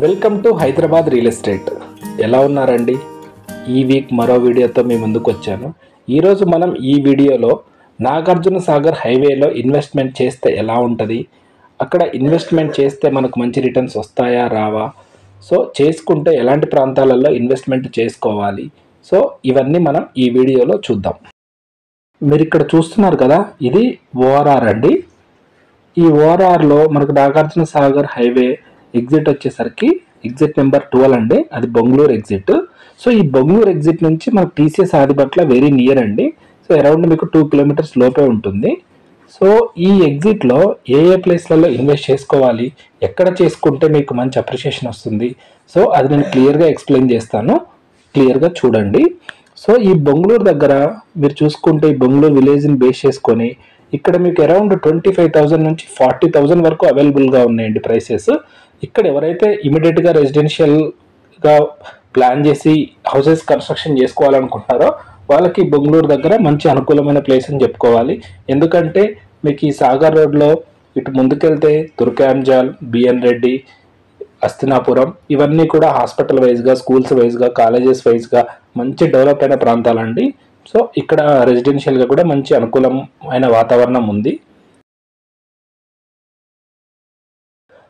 Welcome to Hyderabad real estate. ఎలా ఉన్నారండి? ఈ వీక్ మరో వీడియోతో మీ ముందుకు వచ్చాను. ఈరోజు మనం ఈ వీడియోలో నాగార్జున సాగర్ హైవేలో ఇన్వెస్ట్మెంట్ చేస్తే ఎలా ఉంటుంది, అక్కడ ఇన్వెస్ట్మెంట్ చేస్తే మనకు మంచి రిటర్న్స్ వస్తాయా రావా, సో చేసుకుంటే ఎలాంటి ప్రాంతాలలో ఇన్వెస్ట్మెంట్ చేసుకోవాలి, సో ఇవన్నీ మనం ఈ వీడియోలో చూద్దాం. మీరు ఇక్కడ చూస్తున్నారు కదా, ఇది ఓఆర్ఆర్ అండి. ఈ ఓఆర్ఆర్లో మనకు నాగార్జున సాగర్ హైవే ఎగ్జిట్ వచ్చేసరికి ఎగ్జిట్ నెంబర్ 12 అండి, అది బెంగళూరు ఎగ్జిట్. సో ఈ బెంగళూరు ఎగ్జిట్ నుంచి మనకు టీసీఎస్ ఆదిబట్ల వెరీ నియర్ అండి. సో అరౌండ్ మీకు 2 కిలోమీటర్స్ లోపే ఉంటుంది. సో ఈ ఎగ్జిట్లో ఏ ప్లేస్లలో ఇన్వెస్ట్ చేసుకోవాలి, ఎక్కడ చేసుకుంటే మీకు మంచి అప్రిషియేషన్ వస్తుంది, సో అది నేను క్లియర్గా ఎక్స్ప్లెయిన్ చేస్తాను, క్లియర్గా చూడండి. సో ఈ బెంగళూరు దగ్గర మీరు చూసుకుంటే ఈ బెంగళూరు విలేజ్ని బేస్ చేసుకొని ఇక్కడ మీకు అరౌండ్ 25,000 నుంచి 40,000 వరకు అవైలబుల్గా ఉన్నాయండి ప్రైసెస్. ఇక్కడ ఎవరైతే ఇమీడియట్గా రెసిడెన్షియల్గా ప్లాన్ చేసి హౌసెస్ కన్స్ట్రక్షన్ చేసుకోవాలనుకుంటున్నారో వాళ్ళకి బెంగళూరు దగ్గర మంచి అనుకూలమైన ప్లేస్ అని చెప్పుకోవాలి. ఎందుకంటే మీకు ఈ సాగర్ రోడ్లో ఇటు ముందుకెళ్తే తుర్కాంజాల్, బిఎన్ రెడ్డి, అస్తినాపురం ఇవన్నీ కూడా హాస్పిటల్ వైజ్గా, స్కూల్స్ వైజ్గా, కాలేజెస్ వైజ్గా మంచి డెవలప్ అయిన ప్రాంతాలండి. సో ఇక్కడ రెసిడెన్షియల్గా కూడా మంచి అనుకూలమైన వాతావరణం ఉంది.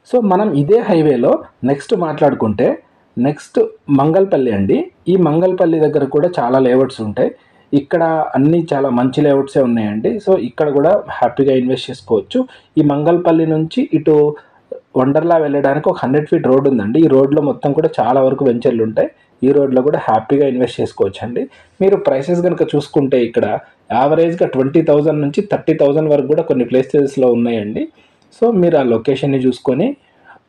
సో మనం ఇదే హైవేలో నెక్స్ట్ మాట్లాడుకుంటే నెక్స్ట్ మంగళపల్లి అండి. ఈ మంగళపల్లి దగ్గర కూడా చాలా లేఅవుట్స్ ఉంటాయి. ఇక్కడ అన్నీ చాలా మంచి లేఅవుట్సే ఉన్నాయండి. సో ఇక్కడ కూడా హ్యాపీగా ఇన్వెస్ట్ చేసుకోవచ్చు. ఈ మంగళపల్లి నుంచి ఇటు వండర్లా వెళ్ళడానికి ఒక 100 ఫీట్ రోడ్ ఉందండి. ఈ రోడ్లో మొత్తం కూడా చాలా వరకు వెంచర్లు ఉంటాయి. ఈ రోడ్లో కూడా హ్యాపీగా ఇన్వెస్ట్ చేసుకోవచ్చు అండి. మీరు ప్రైసెస్ కనుక చూసుకుంటే ఇక్కడ యావరేజ్గా 20,000 నుంచి 30,000 వరకు కూడా కొన్ని ప్లేసెస్లో ఉన్నాయండి. సో మీరు ఆ లొకేషన్ని చూసుకొని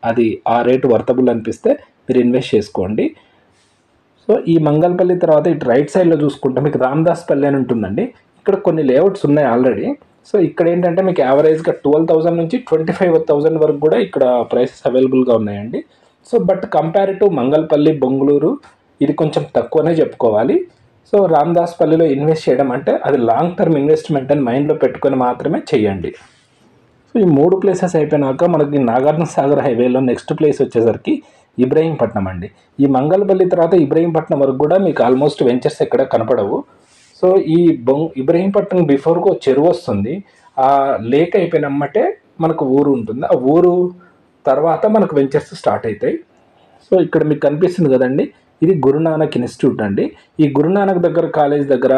అది ఆ రేటు వర్తబుల్ అనిపిస్తే మీరు ఇన్వెస్ట్ చేసుకోండి. సో ఈ మంగళపల్లి తర్వాత ఇటు రైట్ సైడ్లో చూసుకుంటే మీకు రామదాస్ పల్లి అని ఉంటుందండి. ఇక్కడ కొన్ని లేఅవుట్స్ ఉన్నాయి ఆల్రెడీ. సో ఇక్కడ ఏంటంటే మీకు యావరేజ్గా 12,000 నుంచి 25,000 వరకు కూడా ఇక్కడ ప్రైసెస్ అవైలబుల్గా ఉన్నాయండి. So but compare to Mangalpalli, Bengaluru ఇది కొంచెం తక్కువనే చెప్పుకోవాలి. సో రామదాస్ పల్లిలో ఇన్వెస్ట్ చేయడం అంటే అది లాంగ్ టర్మ్ ఇన్వెస్ట్మెంట్ అని మైండ్లో పెట్టుకొని మాత్రమే చేయండి. సో ఈ 3 ప్లేసెస్ అయిపోయినాక మనకి నాగార్జున సాగర్ హైవేలో నెక్స్ట్ ప్లేస్ వచ్చేసరికి ఇబ్రహీంపట్నం అండి. ఈ మంగళపల్లి తర్వాత ఇబ్రహీంపట్నం వరకు కూడా మీకు ఆల్మోస్ట్ వెంచర్స్ ఎక్కడ కనపడవు. సో ఈ ఇబ్రహీంపట్నం బిఫోర్కు ఒక చెరువు వస్తుంది. ఆ లేక్ అయిపోయినమ్మటే మనకు ఊరు ఉంటుంది. ఆ ఊరు తర్వాత మనకు వెంచర్స్ స్టార్ట్ అవుతాయి. సో ఇక్కడ మీకు కనిపిస్తుంది కదండి, ఇది గురునానక్ ఇన్స్టిట్యూట్ అండి. ఈ గురునానక్ దగ్గర కాలేజ్ దగ్గర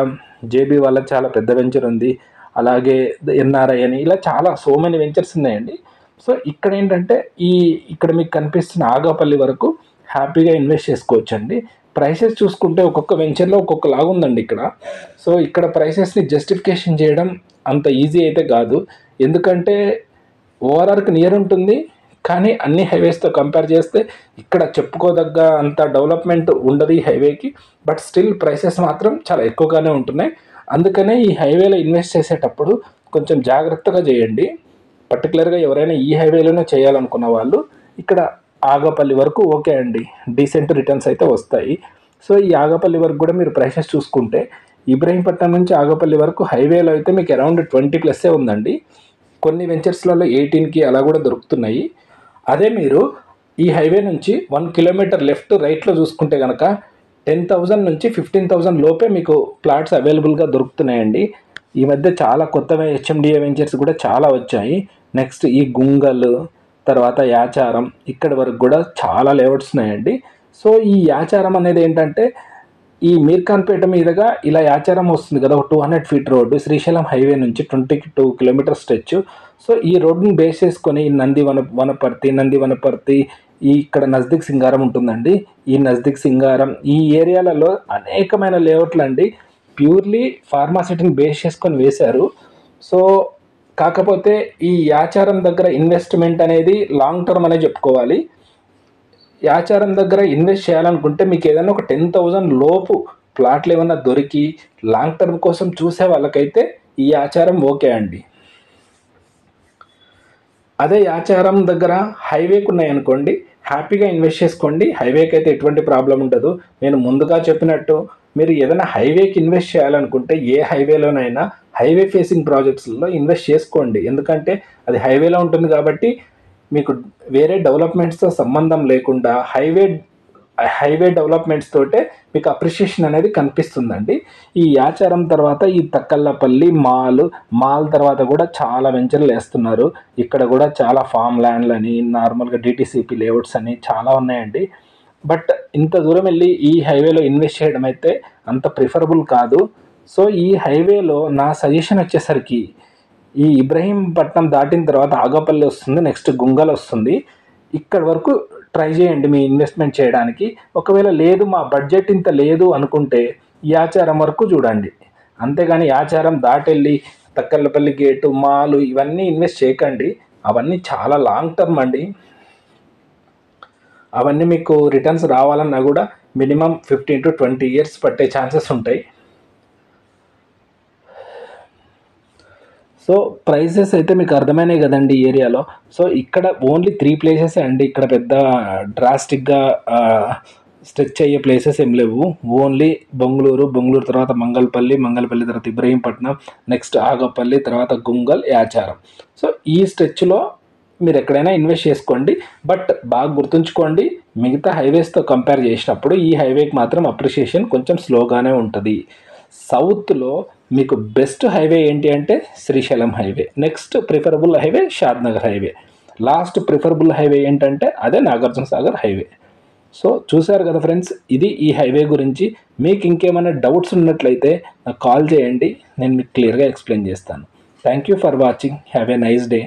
జేబీ వాళ్ళ చాలా పెద్ద వెంచర్ ఉంది. అలాగే ఎన్ఆర్ఐ అని ఇలా చాలా సో మెనీ వెంచర్స్ ఉన్నాయండి. సో ఇక్కడ ఏంటంటే ఇక్కడ మీకు కనిపిస్తున్న ఆగాపల్లి వరకు హ్యాపీగా ఇన్వెస్ట్ చేసుకోవచ్చు అండి. ప్రైసెస్ చూసుకుంటే ఒక్కొక్క వెంచర్లో ఒక్కొక్క లాగా ఉందండి ఇక్కడ. సో ఇక్కడ ప్రైసెస్ని జస్టిఫికేషన్ చేయడం అంత ఈజీ అయితే కాదు. ఎందుకంటే ఓఆర్ఆర్కి నియర్ ఉంటుంది, కానీ అన్ని హైవేస్తో కంపేర్ చేస్తే ఇక్కడ చెప్పుకోదగ్గ అంత డెవలప్మెంట్ ఉండదు ఈ హైవేకి. బట్ స్టిల్ ప్రైసెస్ మాత్రం చాలా ఎక్కువగానే ఉంటున్నాయి. అందుకనే ఈ హైవేలో ఇన్వెస్ట్ చేసేటప్పుడు కొంచెం జాగ్రత్తగా చేయండి. పర్టికులర్గా ఎవరైనా ఈ హైవేలోనే చేయాలనుకున్న వాళ్ళు ఇక్కడ ఆగపల్లి వరకు ఓకే అండి, డీసెంట్ రిటర్న్స్ అయితే వస్తాయి. సో ఈ ఆగపల్లి వరకు కూడా మీరు ప్రైసెస్ చూసుకుంటే ఇబ్రహీంపట్నం నుంచి ఆగపల్లి వరకు హైవేలో అయితే మీకు అరౌండ్ 20+ ఉందండి. కొన్ని వెంచర్స్లలో 18కి అలా కూడా దొరుకుతున్నాయి. అదే మీరు ఈ హైవే నుంచి 1 కిలోమీటర్ లెఫ్ట్ రైట్లో చూసుకుంటే కనుక 10,000 నుంచి 15,000 లోపే మీకు ప్లాట్స్ అవైలబుల్గా దొరుకుతున్నాయండి. ఈ మధ్య చాలా కొత్తగా హెచ్ఎండిఏ వెంచర్స్ కూడా చాలా వచ్చాయి. నెక్స్ట్ ఈ గుంగల్ తర్వాత యాచారం ఇక్కడ వరకు కూడా చాలా లేఅవుట్స్ ఉన్నాయండి. సో ఈ యాచారం అనేది ఏంటంటే ఈ మీర్ఖాన్పేట మీదుగా ఇలా యాచారం వస్తుంది కదా, ఒక 200 ఫీట్ రోడ్డు శ్రీశైలం హైవే నుంచి 22 కిలోమీటర్ స్ట్రెచ్. సో ఈ రోడ్డుని బేస్ చేసుకొని నంది వనపర్తి ఇక్కడ నజ్దిక్ సింగారం ఉంటుందండి. ఈ నజ్దిక్ సింగారం ఈ ఏరియాలలో అనేకమైన లేఅవుట్లు అండి ప్యూర్లీ ఫార్మాసిటీని బేస్ చేసుకొని వేశారు. సో కాకపోతే ఈ యాచారం దగ్గర ఇన్వెస్ట్మెంట్ అనేది లాంగ్ టర్మ్ అనే చెప్పుకోవాలి. యాచారం దగ్గర ఇన్వెస్ట్ చేయాలనుకుంటే మీకు ఏదైనా ఒక 10,000 లోపు ప్లాట్లు ఏమన్నా దొరికి లాంగ్ టర్మ్ కోసం చూసే వాళ్ళకైతే ఈ యాచారం ఓకే అండి. అదే యాచారం దగ్గర హైవేకి ఉన్నాయనుకోండి, హ్యాపీగా ఇన్వెస్ట్ చేసుకోండి. హైవేకి అయితే ఎటువంటి ప్రాబ్లం ఉండదు. నేను ముందుగా చెప్పినట్టు మీరు ఏదైనా హైవేకి ఇన్వెస్ట్ చేయాలనుకుంటే ఏ హైవేలోనైనా హైవే ఫేసింగ్ ప్రాజెక్ట్స్లో ఇన్వెస్ట్ చేసుకోండి. ఎందుకంటే అది హైవేలో ఉంటుంది కాబట్టి మీకు వేరే డెవలప్మెంట్స్తో సంబంధం లేకుండా హైవే డెవలప్మెంట్స్ తోటే మీకు అప్రిషియేషన్ అనేది కనిపిస్తుందండి. ఈ యాచారం తర్వాత ఈ తక్కల్లపల్లి మాల్ తర్వాత కూడా చాలా వెంచర్లు వేస్తున్నారు. ఇక్కడ కూడా చాలా ఫామ్ ల్యాండ్లు అని, నార్మల్గా డిటీసీపీ లేఅవుట్స్ అని చాలా ఉన్నాయండి. బట్ ఇంత దూరం వెళ్ళి ఈ హైవేలో ఇన్వెస్ట్ చేయడం అయితే అంత ప్రిఫరబుల్ కాదు. సో ఈ హైవేలో నా సజెషన్ వచ్చేసరికి ఈ ఇబ్రహీంపట్నం దాటిన తర్వాత ఆగపల్లి వస్తుంది, నెక్స్ట్ గుంగల్ వస్తుంది. ఇక్కడ వరకు ట్రై చేయండి మీ ఇన్వెస్ట్మెంట్ చేయడానికి. ఒకవేళ లేదు మా బడ్జెట్ ఇంత లేదు అనుకుంటే యాచారం వరకు చూడండి. అంతేగాని యాచారం దాటెళ్ళి తక్కల్లపల్లి గేటు మాలు ఇవన్నీ ఇన్వెస్ట్ చేయకండి. అవన్నీ చాలా లాంగ్ టర్మ్ అండి. అవన్నీ మీకు రిటర్న్స్ రావాలన్నా కూడా మినిమం 15 to 20 years పట్టే ఛాన్సెస్ ఉంటాయి. సో ప్రైసెస్ అయితే మీకు అర్థమైనాయి కదండి ఈ ఏరియాలో. సో ఇక్కడ ఓన్లీ 3 ప్లేసెస్ అండి. ఇక్కడ పెద్ద డ్రాస్టిక్గా స్ట్రెచ్ అయ్యే ప్లేసెస్ ఏం లేవు. ఓన్లీ బెంగళూరు తర్వాత మంగళపల్లి తర్వాత ఇబ్రహీంపట్నం, నెక్స్ట్ ఆగపల్లి, తర్వాత గుంగల్, యాచారం. సో ఈ స్ట్రెచ్లో మీరు ఎక్కడైనా ఇన్వెస్ట్ చేసుకోండి. బట్ బాగా గుర్తుంచుకోండి, మిగతా హైవేస్తో కంపేర్ చేసినప్పుడు ఈ హైవేకి మాత్రం అప్రిషియేషన్ కొంచెం స్లోగానే ఉంటుంది. సౌత్లో మీకు బెస్ట్ హైవే ఏంటి అంటే Srisailam highway, next preferable highway Shadnagar highway, last preferable highway ఏంటంటే అదే నాగార్జున సాగర్ హైవే. సో చూసారు కదా ఫ్రెండ్స్, ఇది ఈ హైవే గురించి. మీకు ఇంకేమైనా డౌట్స్ ఉన్నట్లయితే నాకు కాల్ చేయండి, నేను మీకు క్లియర్గా ఎక్స్ప్లెయిన్ చేస్తాను. Thank you for watching. Have a nice day.